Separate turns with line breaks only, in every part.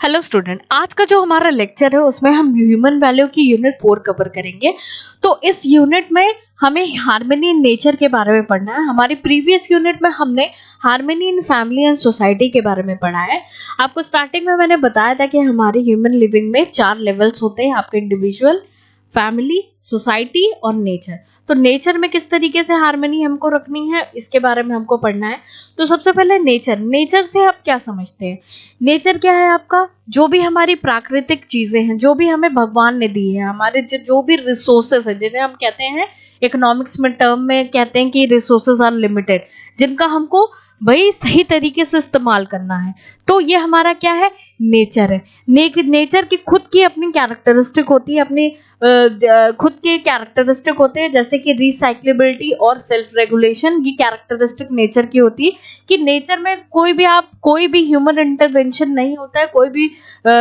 Hello student, आज का जो हमारा लेक्चर है उसमें हम ह्यूमन वैल्यू की यूनिट 4 कवर करेंगे। तो इस यूनिट में हमें हार्मनी इन नेचर के बारे में पढ़ना है। हमारी प्रीवियस यूनिट में हमने harmony in family and society के बारे में पढ़ा है। आपको स्टार्टिंग में मैंने बताया था कि हमारी ह्यूमन लिविंग में 4 लेवल्स होते हैं, आपके इंडिविजुअल, फैमिली, सोसाइटी और नेचर। तो नेचर में किस तरीके से हार्मनी हमको रखनी है इसके बारे में हमको पढ़ना है। तो सबसे पहले नेचर से आप क्या समझते हैं? नेचर क्या है आपका? जो भी हमारी प्राकृतिक चीजें हैं, जो भी हमें भगवान ने दी है, हमारे जो भी रिसोर्सेज है, जिन्हें हम कहते हैं इकोनॉमिक्स में टर्म में कहते हैं कि रिसोर्सेज आर लिमिटेड, जिनका हमको वही सही तरीके से इस्तेमाल करना है। तो ये हमारा क्या है? नेचर है। नेचर की खुद की अपनी कैरेक्टरिस्टिक होती है, अपनी खुद के कैरेक्टरिस्टिक होते हैं, जैसे कि रिसाइक्लेबिलिटी और सेल्फ रेगुलेशन। ये कैरेक्टरिस्टिक नेचर की होती है कि नेचर में कोई भी ह्यूमन इंटरवेंशन नहीं होता है, कोई भी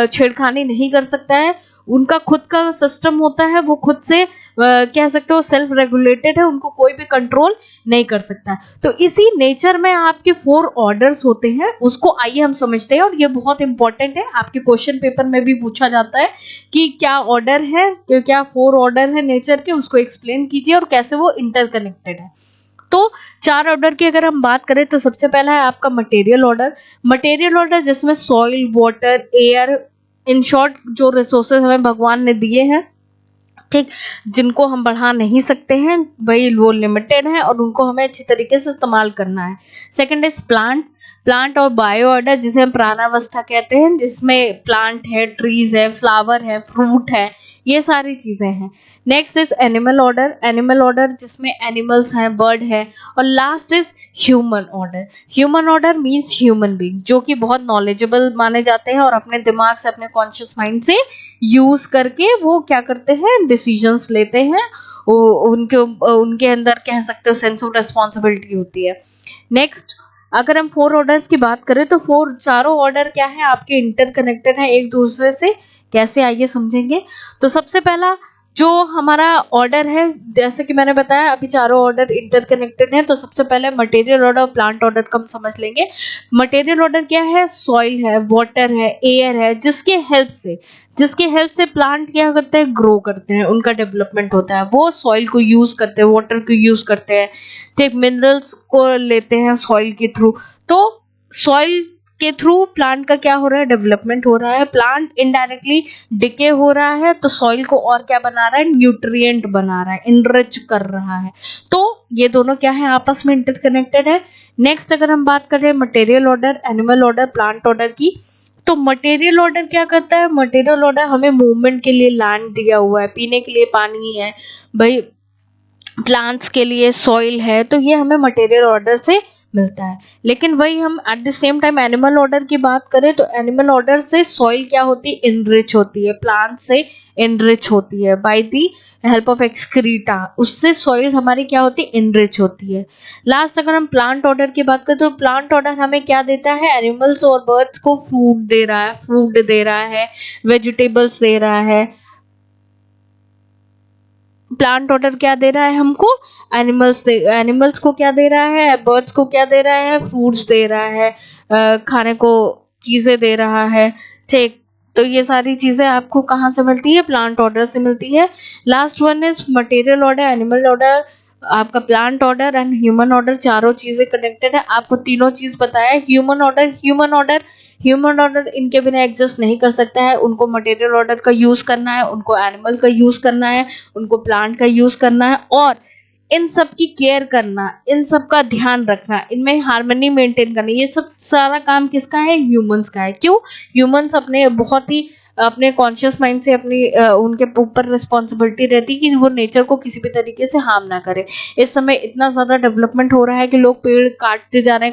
छेड़खानी नहीं कर सकता है। उनका खुद का सिस्टम होता है, वो खुद से कह सकते हो सेल्फ रेगुलेटेड है, उनको कोई भी कंट्रोल नहीं कर सकता। तो इसी नेचर में आपके 4 ऑर्डर्स होते हैं, उसको आइए हम समझते हैं। और ये बहुत इंपॉर्टेंट है, आपके क्वेश्चन पेपर में भी पूछा जाता है कि क्या ऑर्डर है, क्या 4 ऑर्डर है नेचर के, उसको एक्सप्लेन कीजिए और कैसे वो इंटरकनेक्टेड है। तो 4 ऑर्डर की अगर हम बात करें तो सबसे पहला है आपका मटेरियल ऑर्डर। मटेरियल ऑर्डर जिसमें soil, water, air, in short जो रिसोर्सेज हमें भगवान ने दिए हैं, ठीक, जिनको हम बढ़ा नहीं सकते हैं, भाई वो लिमिटेड है और उनको हमें अच्छी तरीके से इस्तेमाल करना है। सेकंड इज प्लांट और बायो ऑर्डर, जिसे हम प्राणावस्था कहते हैं, जिसमें प्लांट है, ट्रीज है, फ्लावर है, फ्रूट है, ये सारी चीजें हैं। नेक्स्ट इज एनिमल ऑर्डर जिसमें एनिमल्स हैं, बर्ड है। और last is human order means human being, जो कि बहुत नॉलेजेबल माने जाते हैं और अपने दिमाग से, अपने कॉन्शियस माइंड से यूज करके वो क्या करते हैं, डिसीजंस लेते हैं। उनके अंदर कह सकते हो सेंस ऑफ रेस्पॉन्सिबिलिटी होती है। नेक्स्ट, अगर हम 4 ऑर्डर्स की बात करें तो चारों ऑर्डर क्या है आपके, इंटरकनेक्टेड है एक दूसरे से। कैसे, आइए समझेंगे। तो सबसे पहला जो हमारा ऑर्डर है, जैसे कि मैंने बताया अभी चारों ऑर्डर इंटरकनेक्टेड हैं। तो सबसे पहले मटेरियल ऑर्डर और प्लांट ऑर्डर को हम समझ लेंगे। मटेरियल ऑर्डर क्या है? सॉइल है, वाटर है, एयर है, जिसके हेल्प से प्लांट क्या करते हैं, ग्रो करते हैं, उनका डेवलपमेंट होता है। वो सॉइल को यूज करते हैं, वाटर को यूज करते हैं, ठीक, मिनरल्स को लेते हैं सॉइल के थ्रू। तो सॉइल के थ्रू प्लांट का क्या हो रहा है, डेवलपमेंट हो रहा है। प्लांट इनडायरेक्टली डिके हो रहा है, तो सॉइल को और क्या बना रहा है, न्यूट्रिएंट बना रहा है, इनरिच कर रहा है। तो ये दोनों क्या है, आपस में इंटरकनेक्टेड है। नेक्स्ट, अगर हम बात करें material order, animal order, plant order की, तो मटेरियल ऑर्डर क्या करता है? मटेरियल ऑर्डर हमें मूवमेंट के लिए लैंड दिया हुआ है, पीने के लिए पानी है, भाई प्लांट्स के लिए सॉइल है, तो ये हमें मटेरियल ऑर्डर से मिलता है। लेकिन वही हम at the same time animal order की बात करें तो एनिमल ऑर्डर से सॉइल क्या होती है, इनरिच होती है, प्लांट से इनरिच होती है by the help of excreta, उससे सॉइल हमारी क्या होती है, इनरिच होती है। लास्ट, अगर हम प्लांट ऑर्डर की बात करें तो प्लांट ऑर्डर हमें क्या देता है, एनिमल्स और बर्ड्स को फूड दे रहा है, वेजिटेबल्स दे रहा है। प्लांट ऑर्डर क्या दे रहा है हमको, एनिमल्स को क्या दे रहा है, बर्ड्स को क्या दे रहा है, फ्रूट्स दे रहा है, खाने को चीजें दे रहा है, ठीक। तो ये सारी चीजें आपको कहाँ से मिलती है, प्लांट ऑर्डर से मिलती है। Last one is material order, animal order, आपका plant order and human order, चारों चीजें कनेक्टेड है। आपको तीनों चीज बताया। ह्यूमन ऑर्डर इनके बिना एग्जिस्ट नहीं कर सकता है। उनको मटेरियल ऑर्डर का यूज करना है, उनको एनिमल का यूज करना है, उनको प्लांट का यूज करना है, और इन सब की केयर करना, इन सब का ध्यान रखना, इनमें हार्मनी मेंटेन करना, ये सब सारा काम किसका है, ह्यूमंस का है। क्यों? ह्यूमंस अपने बहुत ही अपने कॉन्शियस माइंड से अपनी उनके ऊपर रिस्पॉन्सिबिलिटी रहती है कि वो नेचर को किसी भी तरीके से हार्म ना करे। इस समय इतना ज़्यादा डेवलपमेंट हो रहा है कि लोग पेड़ काटते जा रहे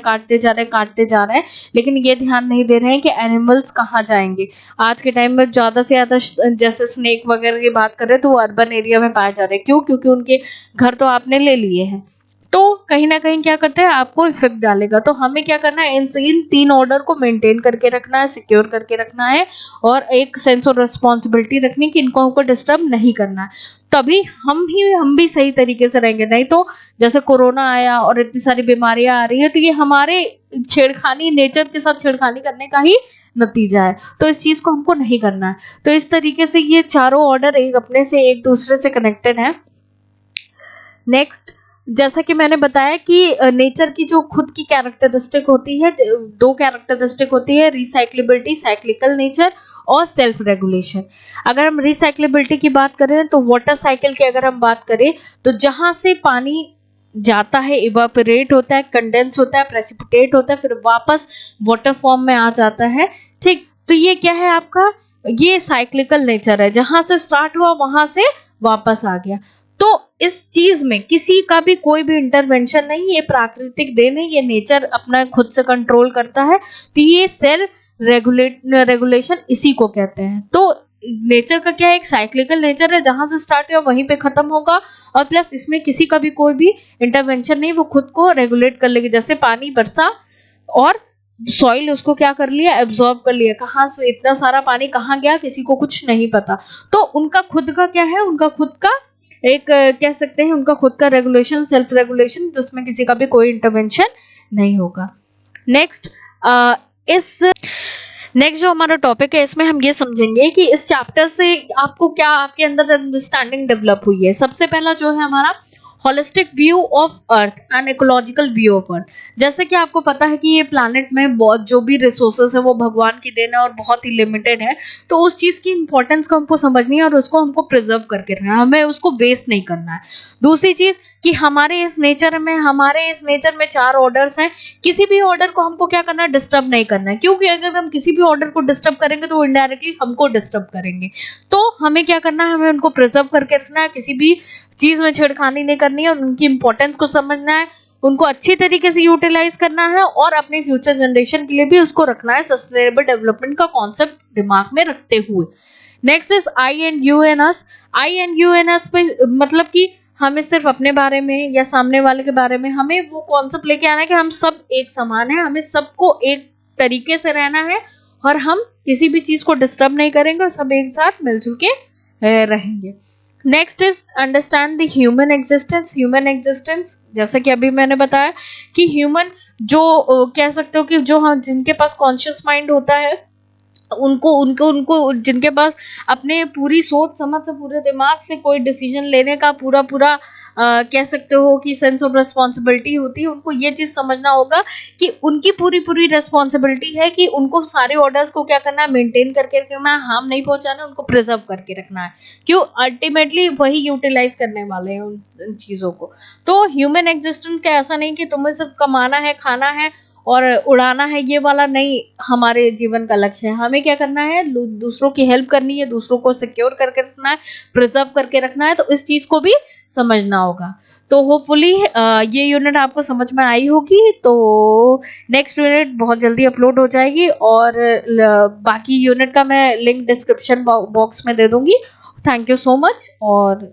हैं, लेकिन ये ध्यान नहीं दे रहे हैं कि एनिमल्स कहाँ जाएंगे। आज के टाइम में ज़्यादा से ज़्यादा जैसे स्नेक वगैरह की बात करें तो वो अर्बन एरिया में पाए जा रहे हैं। क्यों? क्योंकि उनके घर तो आपने ले लिए हैं, तो कहीं ना कहीं क्या करते हैं, आपको इफेक्ट डालेगा। तो हमें क्या करना है, इन 3 ऑर्डर को मेंटेन करके रखना है, सिक्योर करके रखना है, और एक सेंस ऑफ रिस्पॉन्सिबिलिटी रखनी कि इनको हमको डिस्टर्ब नहीं करना है। तभी हम भी सही तरीके से रहेंगे। नहीं तो जैसे कोरोना आया और इतनी सारी बीमारियां आ रही है, तो ये हमारे छेड़खानी, नेचर के साथ छेड़खानी करने का ही नतीजा है। तो इस चीज को हमको नहीं करना है। तो इस तरीके से ये चारों ऑर्डर एक अपने से एक दूसरे से कनेक्टेड है। नेक्स्ट, जैसा कि मैंने बताया कि नेचर की जो खुद की कैरेक्टरिस्टिक होती है, दो कैरेक्टरिस्टिक होती है, रिसाइक्लेबिलिटी, साइक्लिकल नेचर, और सेल्फ रेगुलेशन। अगर हम रिसाइक्लेबिलिटी की बात करें तो वाटर साइकिल की अगर हम बात करें तो जहां से पानी जाता है, इवापोरेट होता है, कंडेंस होता है, प्रेसिपिटेट होता है, फिर वापस वाटर फॉर्म में आ जाता है। ठीक, तो ये क्या है आपका, ये साइक्लिकल नेचर है, जहां से स्टार्ट हुआ वहां से वापस आ गया। तो इस चीज में किसी का भी कोई भी इंटरवेंशन नहीं, ये प्राकृतिक देन है, ये नेचर अपना खुद से कंट्रोल करता है। तो ये सेल्फ रेगुलेशन इसी को कहते हैं। तो नेचर का क्या है, एक साइक्लिकल नेचर है, जहां से स्टार्ट हुआ वहीं पे खत्म होगा, और प्लस इसमें किसी का भी कोई भी इंटरवेंशन नहीं, वो खुद को रेगुलेट कर लेगी। जैसे पानी बरसा और सॉइल उसको क्या कर लिया, एब्जॉर्ब कर लिया, कहाँ से इतना सारा पानी कहाँ गया किसी को कुछ नहीं पता। तो उनका खुद का क्या है, उनका खुद का एक कह सकते हैं उनका खुद का रेगुलेशन, सेल्फ रेगुलेशन, जिसमें किसी का भी कोई इंटरवेंशन नहीं होगा। नेक्स्ट नेक्स्ट जो हमारा टॉपिक है, इसमें हम ये समझेंगे कि इस चैप्टर से आपको क्या, आपके अंदर अंडरस्टैंडिंग डेवलप हुई है। सबसे पहला जो है हमारा holistic view of earth and ecological view of earth. जैसे कि आपको पता है कि ये प्लैनेट में बहुत जो भी रिसोर्सेज है वो भगवान की देन है और बहुत ही लिमिटेड है। तो उस चीज की इंपॉर्टेंस को हमको समझनी है और उसको हमको प्रिजर्व करके रखना है, हमें उसको वेस्ट नहीं करना है। दूसरी चीज कि हमारे इस नेचर में 4 ऑर्डर्स हैं, किसी भी ऑर्डर को हमको क्या करना है, डिस्टर्ब नहीं करना है, क्योंकि अगर हम किसी भी ऑर्डर को डिस्टर्ब करेंगे तो वो इनडायरेक्टली हमको डिस्टर्ब करेंगे। तो हमें क्या करना है, हमें उनको प्रिजर्व करके रखना है, किसी भी चीज में छेड़खानी नहीं करनी है, उनकी इंपॉर्टेंस को समझना है, उनको अच्छी तरीके से यूटिलाइज करना है और अपने फ्यूचर जनरेशन के लिए भी उसको रखना है, सस्टेनेबल डेवलपमेंट का कॉन्सेप्ट दिमाग में रखते हुए। Next is I and you and us. I and you and us पे मतलब कि हमें सिर्फ अपने बारे में या सामने वाले के बारे में, हमें वो कॉन्सेप्ट लेके आना है कि हम सब एक समान है, हमें सबको एक तरीके से रहना है और हम किसी भी चीज को डिस्टर्ब नहीं करेंगे और सब एक साथ मिलजुल के रहेंगे। Next is understand the human existence. Human existence जैसा कि अभी मैंने बताया कि ह्यूमन जो कह सकते हो कि जो हम जिनके पास कॉन्शियस माइंड होता है, उनको जिनके पास अपने पूरी सोच समझ से, पूरे दिमाग से कोई डिसीजन लेने का पूरा कह सकते हो कि सेंस ऑफ रिस्पॉन्सिबिलिटी होती है, उनको ये चीज समझना होगा कि उनकी पूरी रिस्पॉन्सिबिलिटी है कि उनको सारे ऑर्डर्स को क्या करना है, मेंटेन करके रखना है, हार्म नहीं पहुंचाना, उनको प्रिजर्व करके रखना है। क्यों, अल्टीमेटली वही यूटिलाइज करने वाले हैं उन चीजों को। तो ह्यूमन एग्जिस्टेंस का ऐसा नहीं कि तुम्हें सिर्फ कमाना है, खाना है और उड़ाना है, ये वाला नहीं हमारे जीवन का लक्ष्य है। हमें क्या करना है, दूसरों की हेल्प करनी है, दूसरों को सिक्योर करके रखना है, प्रिजर्व करके रखना है। तो इस चीज को भी समझना होगा। तो होपफुली ये यूनिट आपको समझ में आई होगी। तो नेक्स्ट यूनिट बहुत जल्दी अपलोड हो जाएगी और बाकी यूनिट का मैं लिंक डिस्क्रिप्शन बॉक्स में दे दूंगी। Thank you so much. और